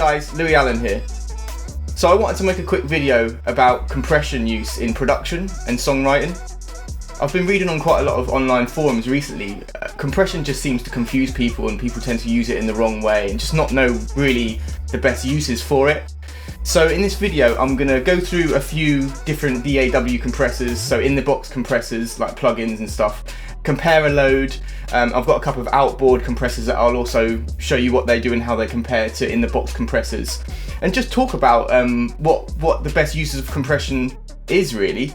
guys, Louis Allen here. So I wanted to make a quick video about compression use in production and songwriting. I've been reading on quite a lot of online forums recently. Compression just seems to confuse people and people tend to use it in the wrong way and just not know really the best uses for it. So in this video I'm going to go through a few different DAW compressors, so in the box compressors like plugins and stuff, compare a load. I've got a couple of outboard compressors that I'll also show you what they do and how they compare to in the box compressors, and just talk about what the best uses of compression is really.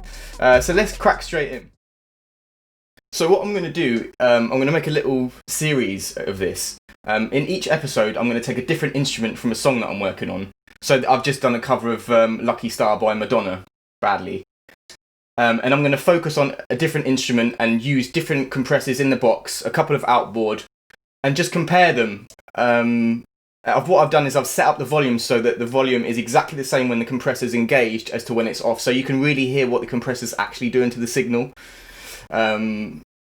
So let's crack straight in. So what I'm going to do, I'm going to make a little series of this. In each episode I'm going to take a different instrument from a song that I'm working on. So I've just done a cover of Lucky Star by Madonna, badly. And I'm going to focus on a different instrument and use different compressors in the box, a couple of outboard, and just compare them. What I've done is I've set up the volume so that the volume is exactly the same when the compressor's engaged as to when it's off, so you can really hear what the compressor's actually doing to the signal.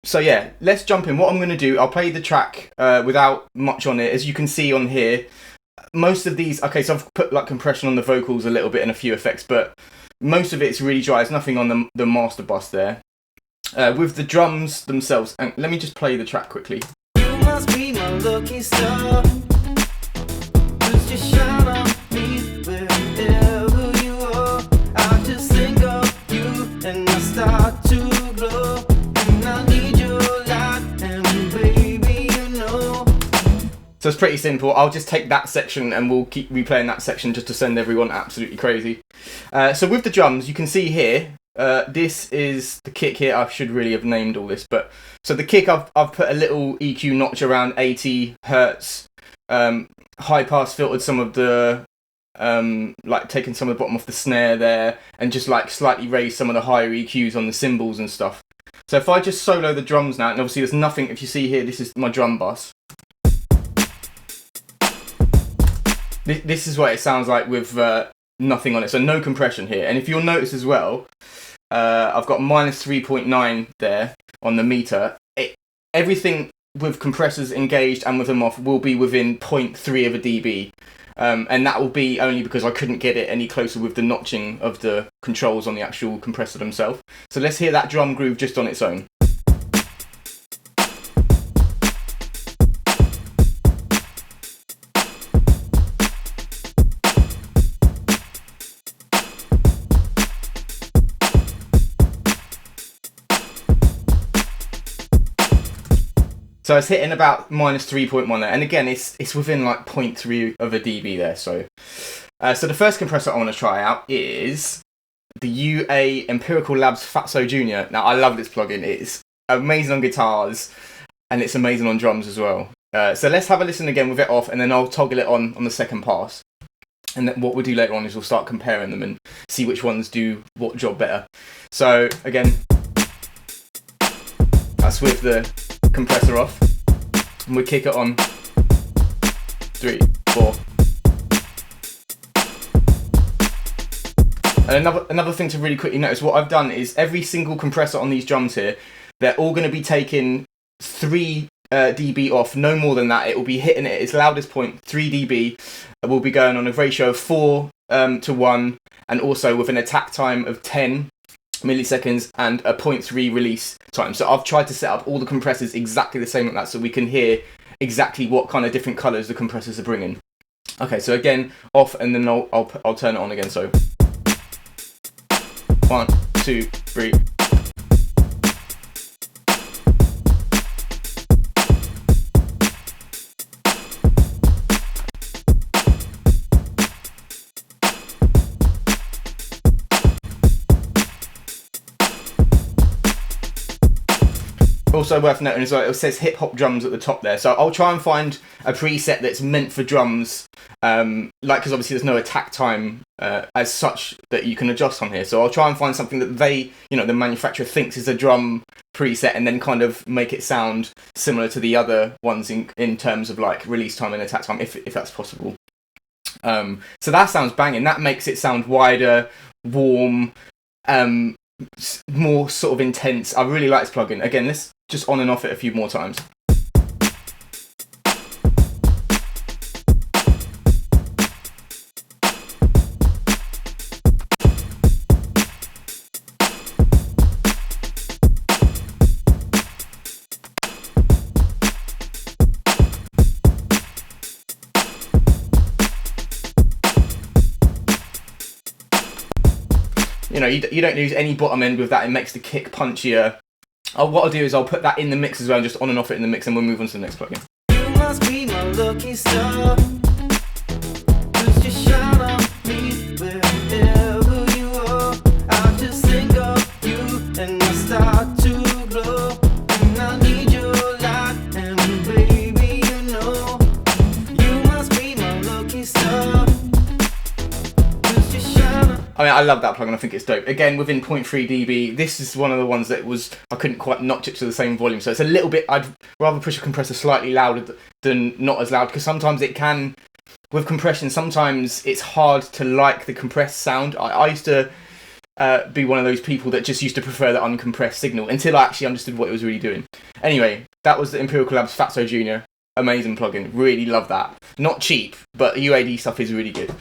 So yeah, let's jump in. What I'm going to do, I'll play the track without much on it. As you can see on here, most of these, okay, so I've put like compression on the vocals a little bit and a few effects, but most of it's really dry. There's nothing on the master bus there. With the drums themselves, and let me just play the track quickly. You must be my lucky star. Just you shine on me wherever you are. I just think of you and I start to glow. And I need your light, and baby, you know. So it's pretty simple. I'll just take that section and we'll keep replaying that section just to send everyone absolutely crazy. So with the drums, you can see here, this is the kick here. I should really have named all this, but so the kick, I've put a little EQ notch around 80 hertz, high pass filtered some of the, like taking some of the bottom off the snare there, and just like slightly raised some of the higher EQs on the cymbals and stuff. So if I just solo the drums now, and obviously there's nothing, if you see here, this is my drum bus. This is what it sounds like with nothing on it, so no compression here. And if you'll notice as well, I've got minus 3.9 there on the meter. Everything with compressors engaged and with them off will be within 0.3 of a dB. And that will be only because I couldn't get it any closer with the notching of the controls on the actual compressor themselves. So let's hear that drum groove just on its own. So it's hitting about minus 3.1 there, and again it's within like 0.3 of a dB there. So the first compressor I want to try out is the UAD Empirical Labs Fatso Junior. Now I love this plugin. It's amazing on guitars and it's amazing on drums as well. So let's have a listen again with it off, and then I'll toggle it on the second pass. And then what we'll do later on is we'll start comparing them and see which ones do what job better. So again, that's with the compressor off, and we kick it on 3, 4. And another thing to really quickly notice, what I've done is every single compressor on these drums here, they're all going to be taking 3 dB off, no more than that. It will be hitting at its loudest point, 3 dB. We'll be going on a ratio of 4 to 1, and also with an attack time of 10 milliseconds and a 0.3 release time. So I've tried to set up all the compressors exactly the same like that, so we can hear exactly what kind of different colors the compressors are bringing. Okay, so again off, and then I'll turn it on again. So 1, 2, 3. Also worth noting as well, it says hip hop drums at the top there, so I'll try and find a preset that's meant for drums, because obviously there's no attack time as such that you can adjust on here. So I'll try and find something that the manufacturer thinks is a drum preset, and then kind of make it sound similar to the other ones in terms of like release time and attack time, if that's possible. So that sounds banging. That makes it sound wider, warm, more sort of intense. I really like this plugin. Again, let's just on and off it a few more times. you know, you don't lose any bottom end with that. It makes the kick punchier. What I'll do is I'll put that in the mix as well, and just on and off it in the mix, and we'll move on to the next plugin. You must be my lucky star. Just shine on me wherever you are. I just think of you and I start to glow. And I need your light, and baby, you know you must be my lucky star. Just shine on. I mean, I love that plugin. I think it's dope. Again, within 0.3 dB, this is one of the ones that I couldn't quite notch it to the same volume. So it's a little bit, I'd rather push a compressor slightly louder than not as loud, because sometimes it can, with compression, sometimes it's hard to like the compressed sound. I used to be one of those people that just used to prefer the uncompressed signal until I actually understood what it was really doing. Anyway, that was the Empirical Labs Fatso Junior. Amazing plugin. Really love that. Not cheap, but UAD stuff is really good.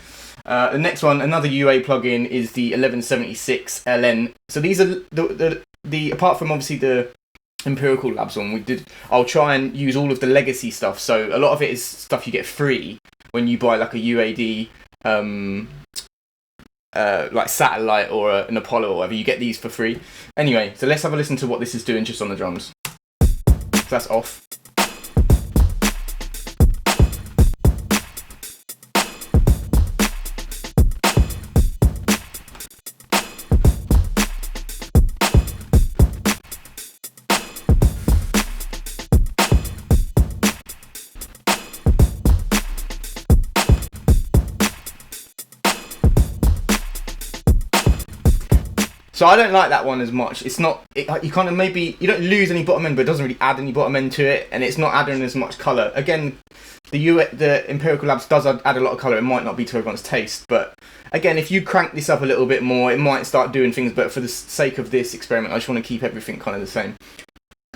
The next one, another UA plugin, is the 1176 LN. So these are the apart from obviously the Empirical Labs one, I'll try and use all of the legacy stuff. So a lot of it is stuff you get free when you buy like a UAD like Satellite or an Apollo or whatever. You get these for free. Anyway, so let's have a listen to what this is doing just on the drums. So that's off. So I don't like that one as much. It's not, you kind of maybe, you don't lose any bottom end, but it doesn't really add any bottom end to it, and it's not adding as much colour. Again, the Empirical Labs does add a lot of colour. It might not be to everyone's taste, but again, if you crank this up a little bit more, it might start doing things, but for the sake of this experiment, I just want to keep everything kind of the same.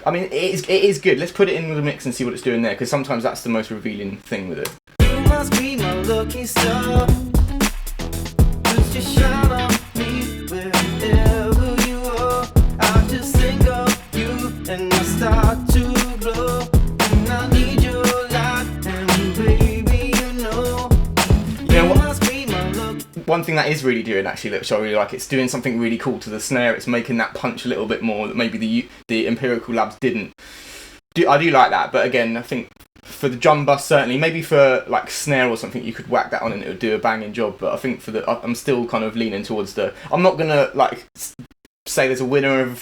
I mean, it is good. Let's put it in with the mix and see what it's doing there, because sometimes that's the most revealing thing with it. You must be my lucky star. Just shine on me wherever you are. I just think of you and I start to glow. And I need your light, and baby, you know you must be my lucky. One thing that is really doing, actually, which I really like, it's doing something really cool to the snare. It's making that punch a little bit more that maybe the Empirical Labs didn't. I do like that, but again, I think for the drum bus, certainly, maybe for like snare or something, you could whack that on and it would do a banging job. But I think I'm still kind of leaning towards I'm not gonna like say there's a winner of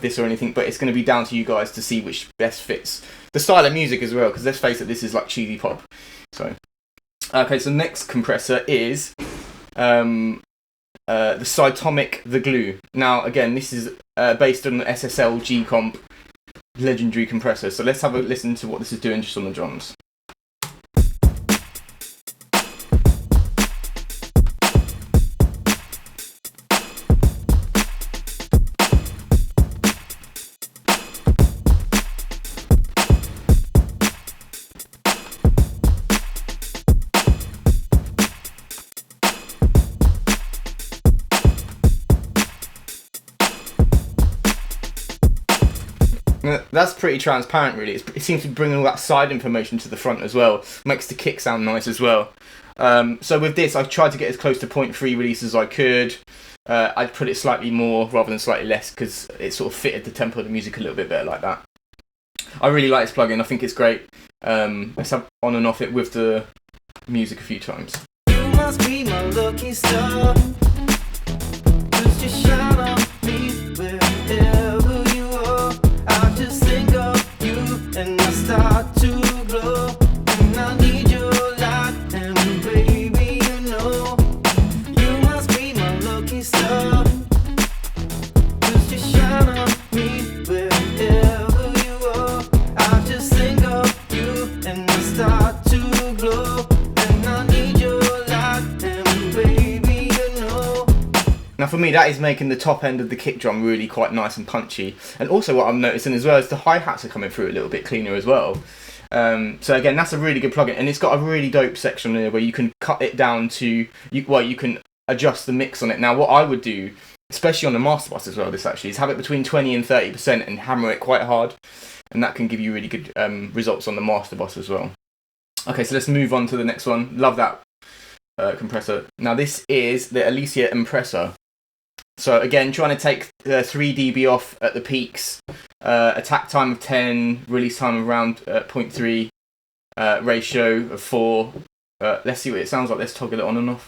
this or anything, but it's gonna be down to you guys to see which best fits the style of music as well. Because let's face it, this is like cheesy pop. So, okay, so next compressor is the Cyatomic The Glue. Now, again, this is based on the SSL G Comp legendary compressor. So let's have a listen to what this is doing just on the drums. That's pretty transparent, really. It seems to be bringing all that side information to the front as well. Makes the kick sound nice as well. So with this, I've tried to get as close to 0.3 release as I could. I'd put it slightly more rather than slightly less, because it sort of fitted the tempo of the music a little bit better like that. I really like this plugin. I think it's great. Let's have on and off it with the music a few times. You must be my lucky star. Just shine on me wherever you are. I just think of you and I start to glow. And I need your light, and baby, you know you must be my lucky star. Just shine on me wherever you are. I just think of you and I start to glow. And I need your light, and baby, you know. Now for me, that is making the top end of the kick drum really quite nice and punchy. And also what I'm noticing as well is the hi-hats are coming through a little bit cleaner as well. So again, that's a really good plugin, and it's got a really dope section there where you can cut it down to, you can adjust the mix on it. Now what I would do, especially on the master bus as well, this actually, is have it between 20 and 30% and hammer it quite hard. And that can give you really good results on the master bus as well. Okay, so let's move on to the next one. Love that compressor. Now this is the Alicia Impressor. So again, trying to take 3 dB off at the peaks, attack time of 10, release time of around 0.3, ratio of 4. Let's see what it sounds like. Let's toggle it on and off.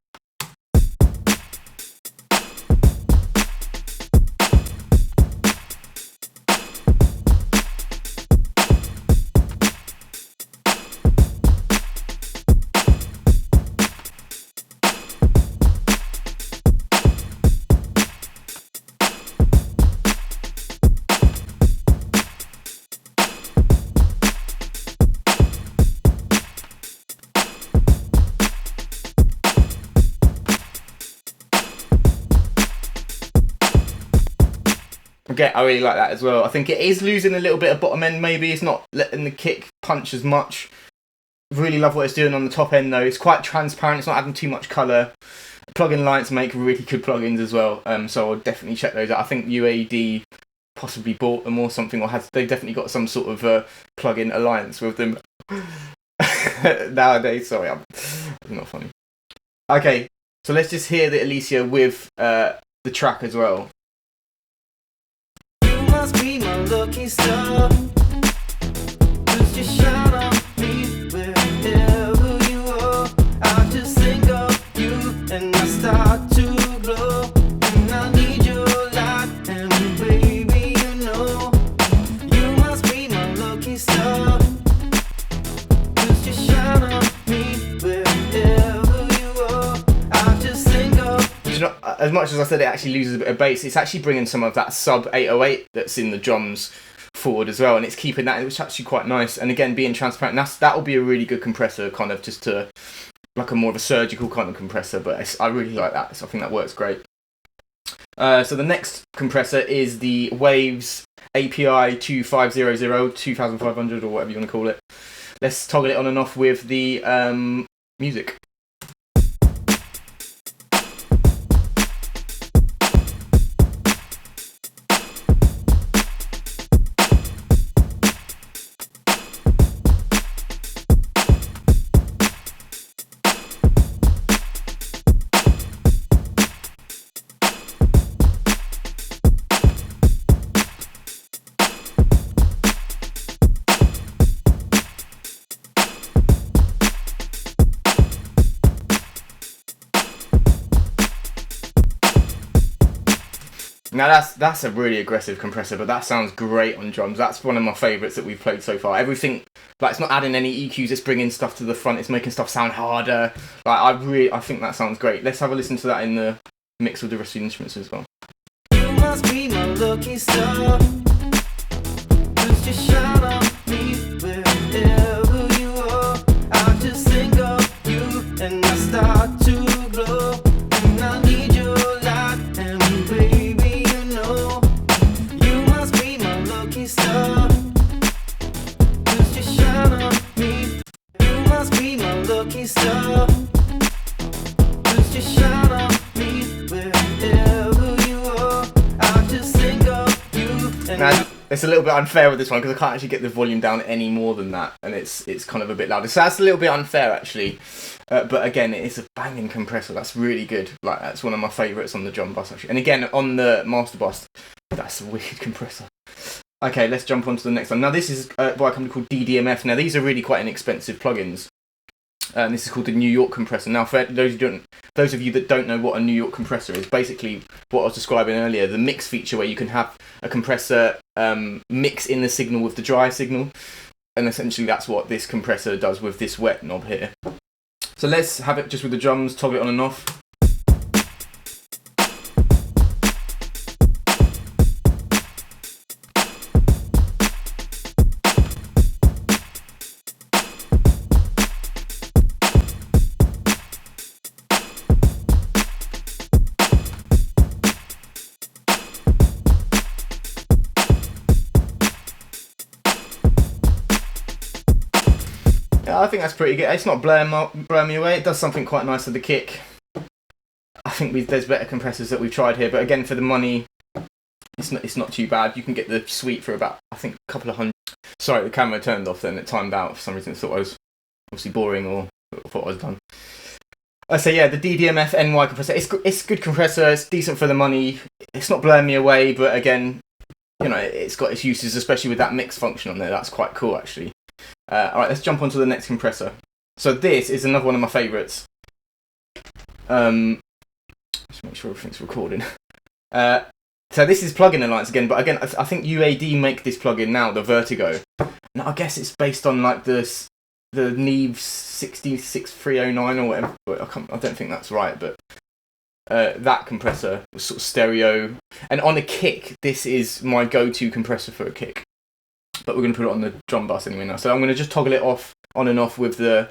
Again, I really like that as well. I think it is losing a little bit of bottom end, maybe. It's not letting the kick punch as much. Really love what it's doing on the top end though. It's quite transparent, it's not adding too much colour. Plugin Alliance make really good plugins as well, so I'll definitely check those out. I think UAD possibly bought them or something, or they've definitely got some sort of plugin alliance with them nowadays. Sorry, I'm not funny. Okay, so let's just hear the Alicia with the track as well. You must be my lucky star. Just your shine on me wherever you are. I just think of you and I start to glow. And I need your light and baby you know. You must be my lucky star. Just your shine on me wherever you are. I just think of you know, as much as I said it actually loses a bit of bass, it's actually bringing some of that sub 808 that's in the drums forward as well, and it's keeping that, which is actually quite nice. And again, being transparent, that will be a really good compressor, kind of just to like a more of a surgical kind of compressor. But I really like that, so I think that works great. So the next compressor is the Waves API 2500, 2500 or whatever you want to call it. Let's toggle it on and off with the music. Now that's a really aggressive compressor, but that sounds great on drums. That's one of my favourites that we've played so far. Everything, like, it's not adding any EQs, it's bringing stuff to the front, it's making stuff sound harder. Like, I think that sounds great. Let's have a listen to that in the mix with the rest of the instruments as well. you must be my lucky star. Just your shine on me wherever you are. I just think of you and I start to glow. And I need your light and baby you know. You must be my lucky star. Just your shine on me. You must be my lucky star. Just your shine on me wherever you are. I just think of you and Now, it's a little bit unfair with this one because I can't actually get the volume down any more than that, and it's kind of a bit louder. So that's a little bit unfair actually. But again, it's a banging compressor. That's really good. Like, that's one of my favourites on the drum bus actually. And again, on the master bus, that's a wicked compressor. Okay, let's jump on to the next one. Now this is by a company called DDMF. Now these are really quite inexpensive plugins. And this is called the New York compressor. Now, for those of you that don't know what a New York compressor is, basically what I was describing earlier, the mix feature where you can have a compressor mix in the signal with the dry signal, and essentially that's what this compressor does with this wet knob here. So let's have it just with the drums, toggle it on and off. I think that's pretty good. It's not blowing me away. It does something quite nice with the kick. I think there's better compressors that we've tried here, but again, for the money, it's not too bad. You can get the suite for about, I think, a couple of hundred. Sorry, the camera turned off then. It timed out for some reason. I thought I was obviously boring or thought I was done. I say, yeah, the DDMF NY compressor. It's a good compressor. It's decent for the money. It's not blowing me away, but again, you know, it's got its uses, especially with that mix function on there. That's quite cool, actually. All right, let's jump on to the next compressor. So this is another one of my favourites. Let's make sure everything's recording. So this is Plugin Alliance again, but again, I think UAD make this plugin now, the Vertigo. And I guess it's based on like the Neve 66309 or whatever. I don't think that's right, but that compressor was sort of stereo. And on a kick, this is my go-to compressor for a kick. But we're going to put it on the drum bus anyway now. So I'm going to just toggle it off, on and off with the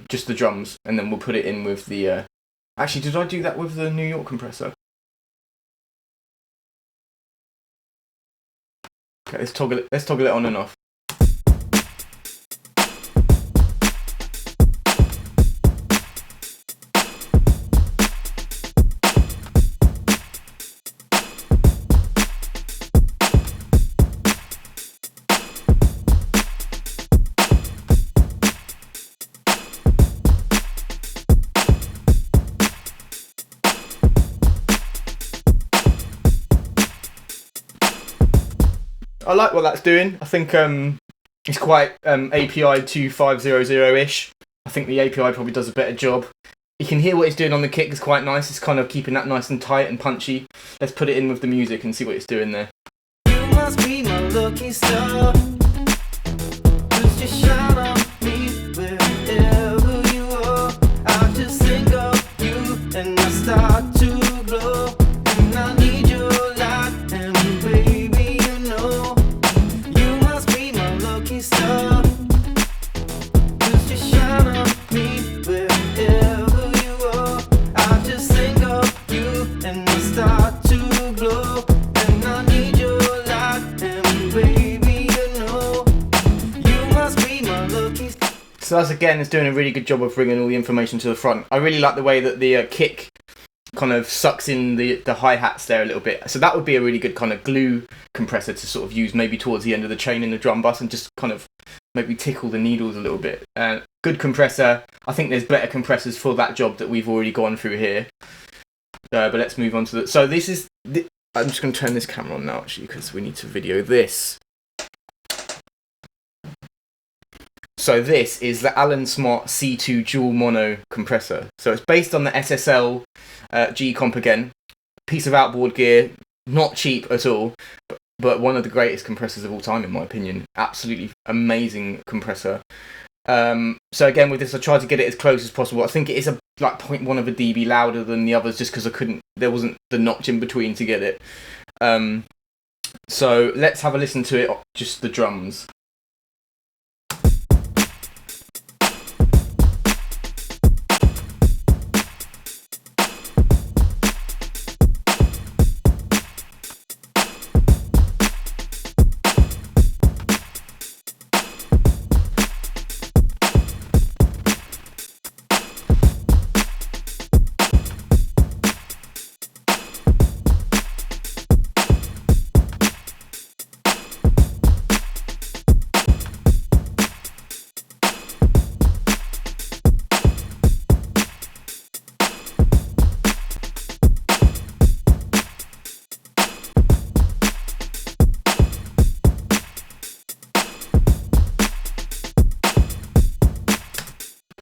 just the drums, and then we'll put it in with the. Actually, did I do that with the New York compressor? Okay, let's toggle it on and off. I like what that's doing. I think it's quite API 2500-ish. I think the API probably does a better job. You can hear what it's doing on the kick. It's quite nice. It's kind of keeping that nice and tight and punchy. Let's put it in with the music and see what it's doing there. You must be my lucky star. Just shine on me wherever you are. I just think of you and I start to glow. And I need your light, and baby, you know you must be my lucky star. Just shine on me wherever you are. I just think of you and I start to glow. And I need your light, and baby, you know you must be my lucky star. So that's again, it's doing a really good job of bringing all the information to the front. I really like the way that the kick kind of sucks in the hi-hats there a little bit. So that would be a really good kind of glue compressor to sort of use maybe towards the end of the chain in the drum bus and just kind of maybe tickle the needles a little bit. Good compressor. I think there's better compressors for that job that we've already gone through here. But let's move on to the... So this is... I'm just going to turn this camera on now actually because we need to video this. So this is the Allen Smart C2 dual mono compressor. So it's based on the SSL G comp again. Piece of outboard gear, not cheap at all, but one of the greatest compressors of all time in my opinion. Absolutely amazing compressor. So again with this I tried to get it as close as possible. I think it is like 0.1 of a dB louder than the others just because there wasn't the notch in between to get it. So let's have a listen to it, just the drums.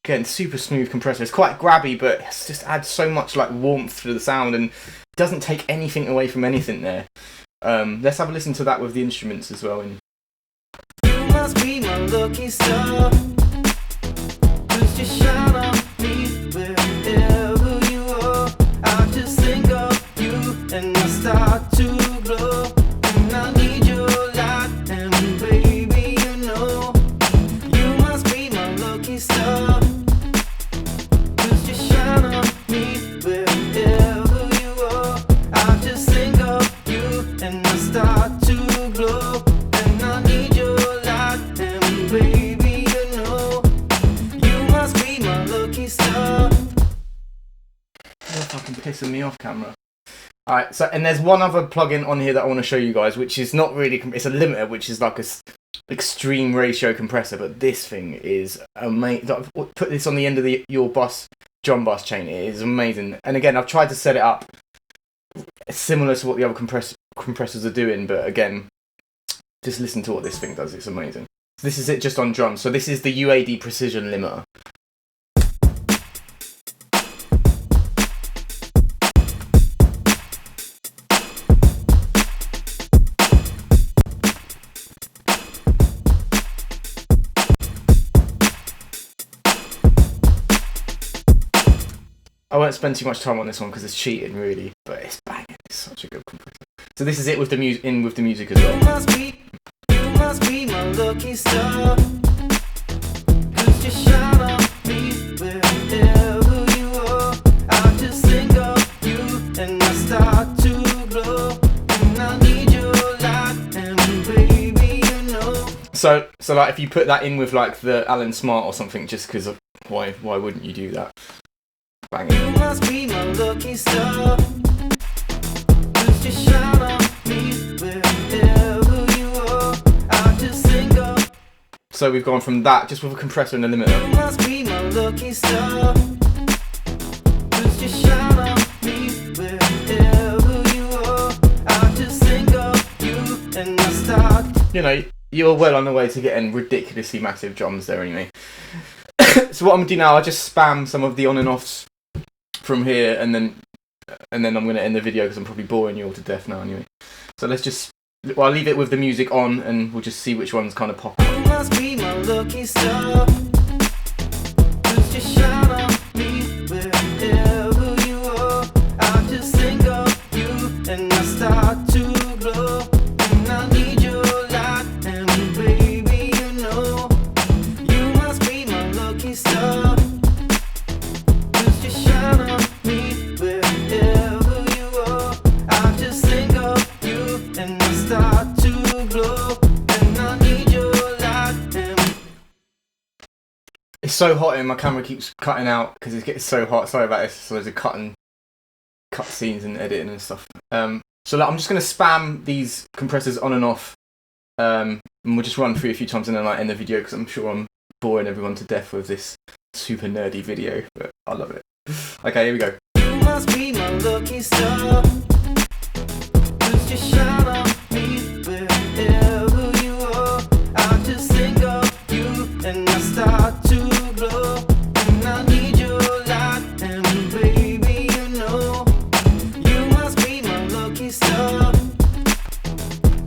Again, super smooth compressor. It's quite grabby, but it just adds so much like warmth to the sound and doesn't take anything away from anything there. Let's have a listen to that with the instruments as well. You must be my lucky star. Just shine on me wherever you are. I just think of you and I start to glow. And I need your light, and baby, you know you must be my lucky star. Just shine on me wherever you are. I just think of you and I start to glow. And I need your light, and baby, you know you must be my lucky star. You're fucking pissing me off, camera. Alright, so and there's one other plugin on here that I want to show you guys, which is not really, it's a limiter, which is like a extreme ratio compressor, but this thing is amazing. Put this on the end of your bus drum bus chain. It is amazing. And again, I've tried to set it up similar to what the other compressors are doing, but again, just listen to what this thing does. It's amazing. So this is it just on drums. So this is the UAD Precision Lima. I won't spend too much time on this one because it's cheating, really, but it's banging. It's such a good compressor. So this is it with the music as well. You must be my lucky star. 'Cause you shine on me wherever you are. I just think of you and I start to glow. And I need your light and baby, you know. So like if you put that in with like the Alan Smart or something, just because of why wouldn't you do that? Banging. You must be my lucky star. 'Cause you shine on me wherever you are. I just think of. So we've gone from that just with a compressor and a limiter. You must be my lucky star. 'Cause you shine on me wherever you are. I just think of you and I start. You know, you're well on the way to getting ridiculously massive drums there anyway. So what I'm gonna do now, I just spam some of the on and offs from here, and then I'm gonna end the video because I'm probably boring you all to death now anyway. So let's just, well, I'll leave it with the music on, and we'll just see which ones kind of pop up. You must be my lucky star. 'Cause you shine on me wherever you are. I just think of you and I start to glow. And I need your light and baby, you know. You must be my lucky star. 'Cause you shine on me wherever you are. I just think of you and I start to glow. And I need your light and. It's so hot and my camera keeps cutting out because it gets so hot. Sorry about this. So there's a cut scenes and editing and stuff. So like, I'm just gonna spam these compressors on and off, and we'll just run through a few times and then I end the video because I'm sure I'm boring everyone to death with this super nerdy video, but I love it. Okay, here we go. You must be my lucky star. 'Cause you shine on me wherever you are. I just think of you and I start to glow. And I need your light and baby, you know. You must be my lucky star.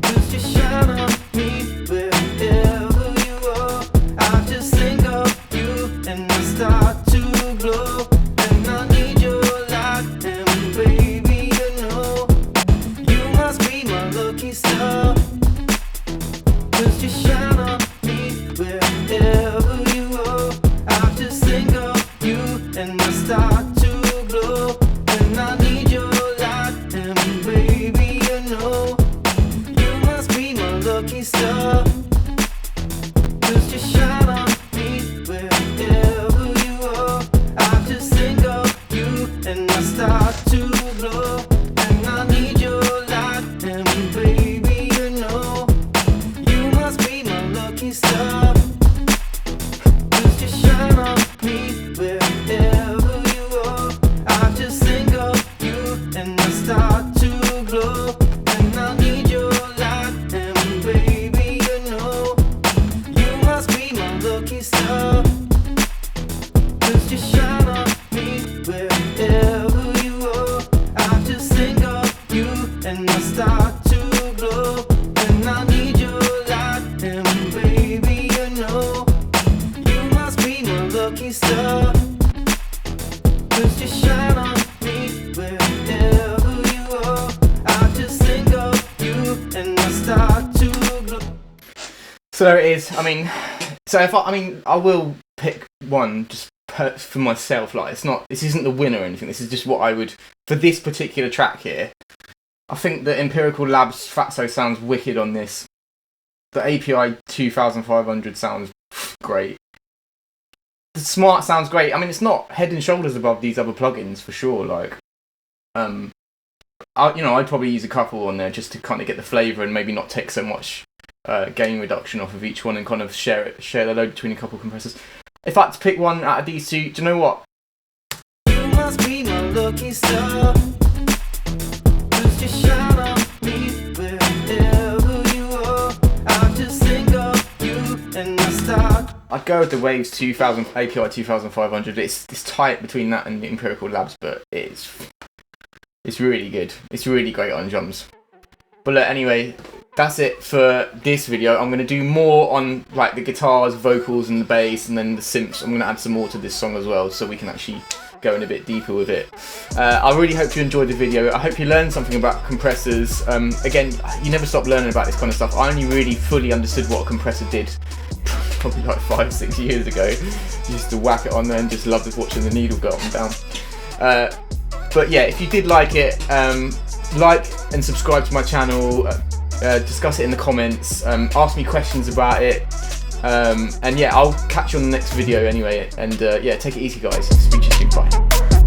'Cause you shine on me wherever you are. I just think of you and I start to glow. And I need your light and baby, you know. You must be my lucky star. 'Cause you shine on me wherever you are. I just think of you and I start to glow. And I need your light and baby, you know. You must be my lucky star. 'Cause you shine on me wherever you are. I just think of you and I start to glow. And I need your light and baby, you know. You must be my lucky star. 'Cause you shine on me wherever you are. I just think of you and I start to glow. And I need your light and baby, you know. You must be my lucky star. 'Cause you shine on me wherever you are. I just think of you and I start to glow. And I need your light and baby, you know. You must be my lucky star. 'Cause you shine on me wherever you are. I just think of you and I start to glow. So there it is. I mean, so if I will pick one just for myself. Like, this isn't the winner or anything. This is just what I would, for this particular track here. I think the Empirical Labs Fatso sounds wicked on this. The API 2500 sounds great. The Smart sounds great. I mean, it's not head and shoulders above these other plugins for sure. Like, I'd probably use a couple on there just to kind of get the flavour and maybe not take so much gain reduction off of each one and kind of share the load between a couple of compressors. If I had to pick one out of these two, do you know what? lucky star. Just shine on me wherever you are. I just think of you and I start. I'd go with the Waves 2000 API 2500. It's tight between that and the Empirical Labs, but it's really good. It's really great on drums. But look, anyway, that's it for this video. I'm going to do more on like the guitars, vocals and the bass, and then the synths. I'm going to add some more to this song as well, so we can actually go in a bit deeper with it. I really hope you enjoyed the video. I hope you learned something about compressors. Again, you never stop learning about this kind of stuff. I only really fully understood what a compressor did probably like 5-6 years ago. Used to whack it on there and just loved watching the needle go up and down. But yeah, if you did like it, like and subscribe to my channel, discuss it in the comments, ask me questions about it, and yeah, I'll catch you on the next video anyway, and yeah, take it easy guys, speak to you soon, bye.